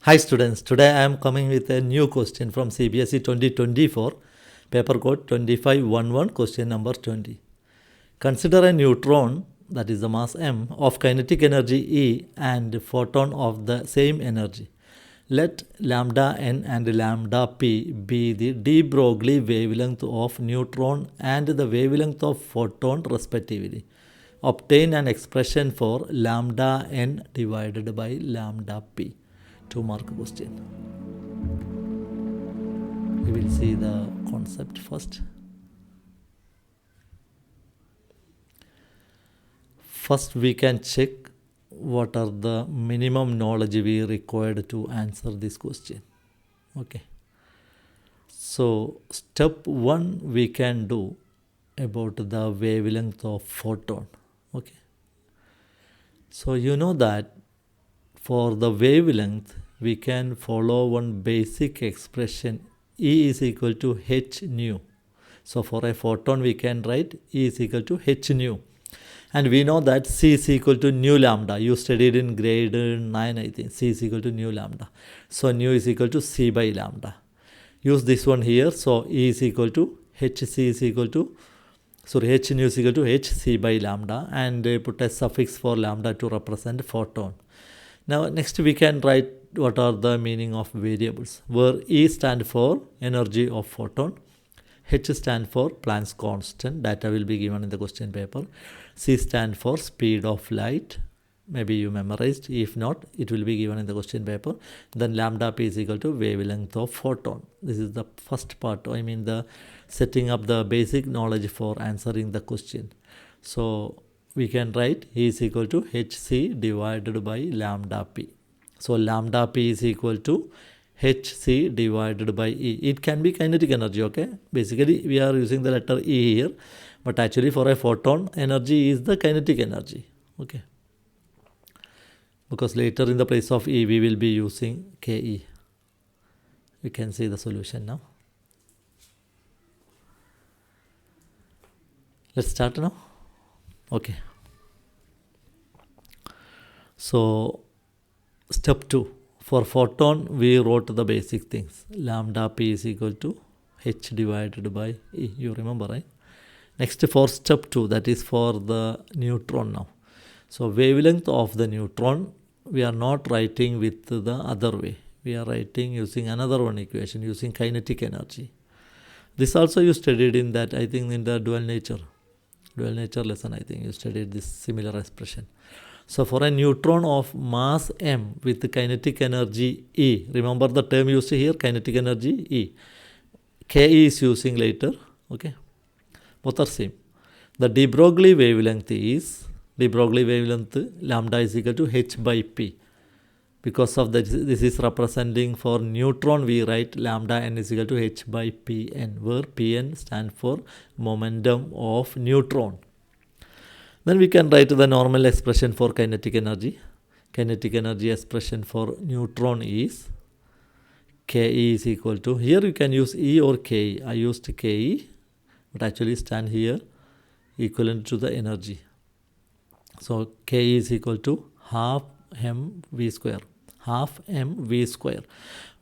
Hi students, today I am coming with a new question from CBSE 2024, paper code 2511, question number 20. Consider a neutron, that is the mass m, of kinetic energy E and photon of the same energy. Let lambda n and lambda p be the de Broglie wavelength of neutron and the wavelength of photon respectively. Obtain an expression for lambda n divided by lambda p. 2-mark question. We will see the concept first. First, we can check what are the minimum knowledge we required to answer this question. Okay. So, step 1 we can do about the wavelength of photon. Okay. So, you know that for the wavelength, we can follow one basic expression, E is equal to h nu. So for a photon, we can write E is equal to h nu. And we know that C is equal to nu lambda. You studied in grade 9, I think. C is equal to nu lambda. So nu is equal to C by lambda. Use this one here. So E is equal to hc is equal to, h nu is equal to hc by lambda. And put a suffix for lambda to represent photon. Now next we can write what are the meaning of variables, where E stand for energy of photon, H stand for Planck's constant, data will be given in the question paper, C stand for speed of light, maybe you memorized, if not it will be given in the question paper, then lambda p is equal to wavelength of photon. This is the first part, I mean the setting up the basic knowledge for answering the question. So we can write E is equal to hc divided by lambda p. So lambda p is equal to hc divided by E. It can be kinetic energy, okay? Basically we are using the letter E here, but actually for a photon, energy is the kinetic energy, okay? Because later in the place of E we will be using Ke. We can see the solution now. Let's start now. Okay. So step 2, for photon we wrote the basic things, lambda p is equal to h divided by E, you remember, right? Next for step 2, that is for the neutron now. So wavelength of the neutron we are not writing with the other way, we are writing using another one equation, using kinetic energy. This also you studied in that, I think in the dual nature lesson, I think you studied this similar expression. So for a neutron of mass m with the kinetic energy E, remember the term used here, kinetic energy E. Ke is using later, okay? Both are same. The de Broglie wavelength is, lambda is equal to h by p. Because of that, this is representing for neutron, we write lambda n is equal to h by pn, where pn stand for momentum of neutron. Then we can write the normal expression for kinetic energy. Kinetic energy expression for neutron is Ke is equal to, here you can use E or Ke. I used Ke, but actually stand here equivalent to the energy. So Ke is equal to half mv square.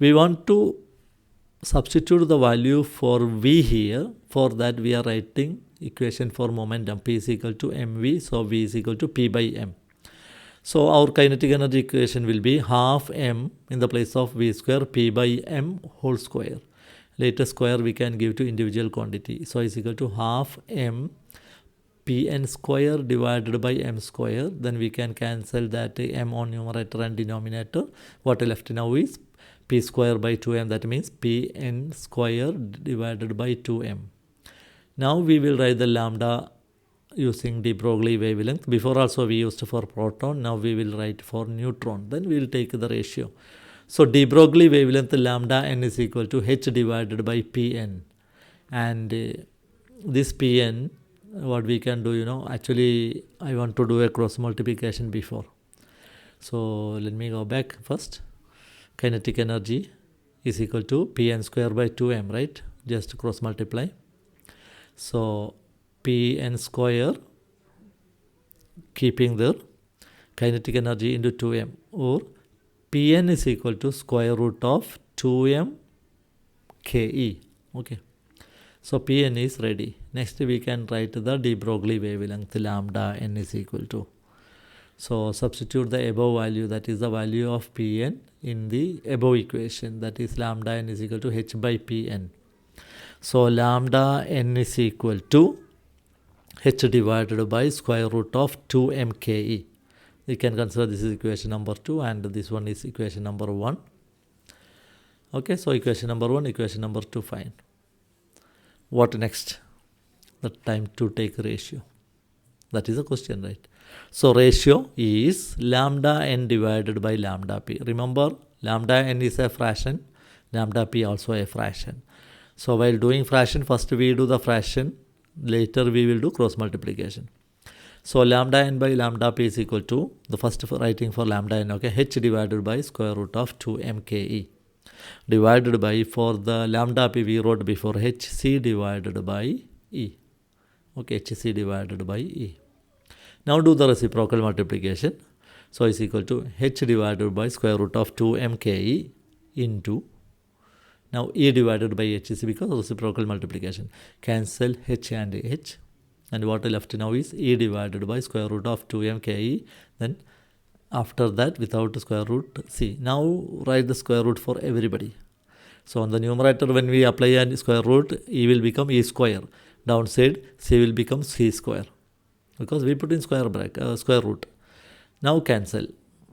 We want to substitute the value for V here. For that we are writing equation for momentum, P is equal to mv, so V is equal to P by m. So our kinetic energy equation will be half m in the place of V square, P by m whole square. Later square we can give to individual quantity. So is equal to half m Pn square divided by m square. Then we can cancel that m on numerator and denominator. What left now is p square by 2m, that means Pn square divided by 2m. Now we will write the lambda using de Broglie wavelength. Before also we used for proton, now we will write for neutron. Then we will take the ratio. So de Broglie wavelength lambda n is equal to h divided by Pn. And this Pn, what we can do, actually I want to do a cross multiplication before. So let me go back first. Kinetic energy is equal to Pn square by 2m, right? Just cross multiply. So Pn square, keeping the kinetic energy into 2m, or Pn is equal to square root of 2m ke. Okay. So Pn is ready. Next we can write the de Broglie wavelength lambda n is equal to. So substitute the above value, that is the value of Pn, in the above equation, that is lambda n is equal to h by Pn. So lambda n is equal to h divided by square root of 2mke. You can consider this is equation number 2 and this one is equation number 1. Okay, so equation number 1, equation number 2, fine. What next? The time to take ratio. That is the question, right? So ratio is lambda n divided by lambda p. Remember, lambda n is a fraction, lambda p also a fraction. So while doing fraction, first we do the fraction, later we will do cross multiplication. So lambda n by lambda p is equal to, the first writing for lambda n, okay, h divided by square root of 2mke. Divided by, for the lambda p we wrote before, hc divided by e. Okay, hc divided by e. Now do the reciprocal multiplication. So is equal to h divided by square root of 2mke into, now e divided by h is because reciprocal multiplication. Cancel h and h. And what left now is e divided by square root of 2mke. Then after that, without square root, see, now write the square root for everybody. So on the numerator, when we apply a square root, e will become e square. Downside, c will become c square, because we put in square root. Now cancel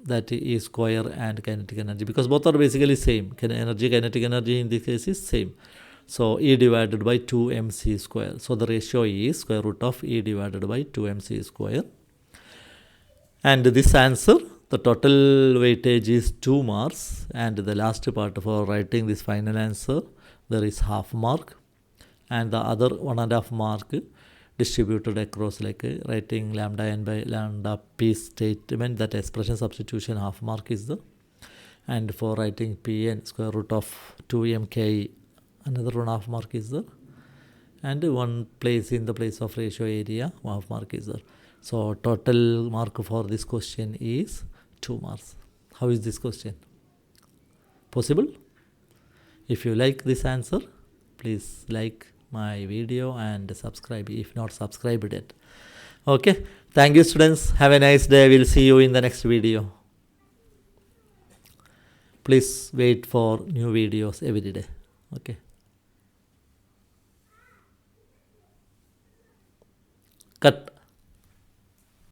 that e square and kinetic energy, because both are basically same. Kinetic energy in this case is same. So e divided by 2mc square. So the ratio is square root of e divided by 2mc square. And this answer, the total weightage is 2 marks. And the last part for writing this final answer, there is half mark. And the other 1.5 mark distributed across, like writing lambda n by lambda p statement, that expression substitution, half mark is the. And for writing Pn square root of 2mke, another 1.5 mark is there. And one place in the place of ratio area, 1.5 mark is there. So total mark for this question is 2 marks. How is this question? Possible? If you like this answer, please like my video and subscribe if not subscribed yet. Okay. Thank you, students. Have a nice day. We'll see you in the next video. Please wait for new videos every day. Okay. Cut.